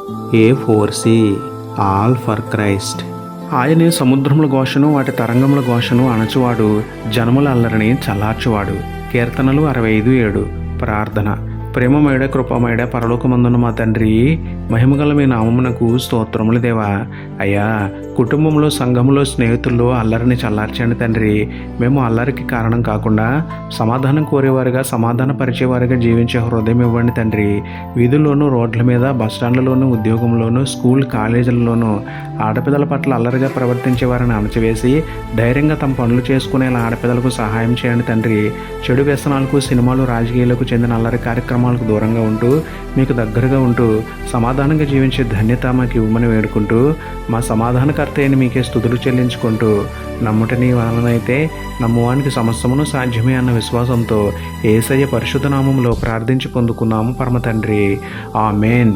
A4C all for Christ. ఆయనే సముద్రముల ఘోషను వాటి తరంగముల ఘోషను అణచువాడు, జనముల అల్లరిని చల్లార్చువాడు. కీర్తనలు 65:7. ప్రార్థన. ప్రేమమేడ కృపమేడ పరలోకమందున మా తండ్రి, మహిమగల మీ నామమునకు స్తోత్రములు దేవా. అయ్యా, కుటుంబంలో, సంఘములో, స్నేహితుల్లో అల్లరిని చల్లార్చండి తండ్రి. మేము అల్లరికి కారణం కాకుండా సమాధానం కోరేవారుగా, సమాధాన పరిచేవారుగా జీవించే హృదయం ఇవ్వండి తండ్రి. వీధుల్లోనూ, రోడ్ల మీద, బస్టాండ్లలోనూ, ఉద్యోగంలోనూ, స్కూల్ కాలేజీల్లోనూ ఆడపిల్లల పట్ల అల్లరిగా ప్రవర్తించే వారిని అణచివేసి ధైర్యంగా తమ పనులు చేసుకునేలా ఆడపిల్లలకు సహాయం చేయండి తండ్రి. చెడు వ్యసనాలకు, సినిమాలు, రాజకీయాలకు చెందిన అల్లరి కార్యక్రమాలకు దూరంగా ఉంటూ మీకు దగ్గరగా ఉంటూ సమాధానంగా జీవించే ధన్యత మాకు ఇవ్వమని వేడుకుంటూ, మా సమాధానకర్త అయిన మీకే స్తుతులు చెల్లించుకుంటూ, నమ్ముట నీ వలనైతే నమ్మువానికి సమస్తమును సాధ్యమే అన్న విశ్వాసంతో యేసయ్య పరిశుద్ధ నామములో ప్రార్థించి పొందుకున్నాము పరమ తండ్రి. ఆమేన్.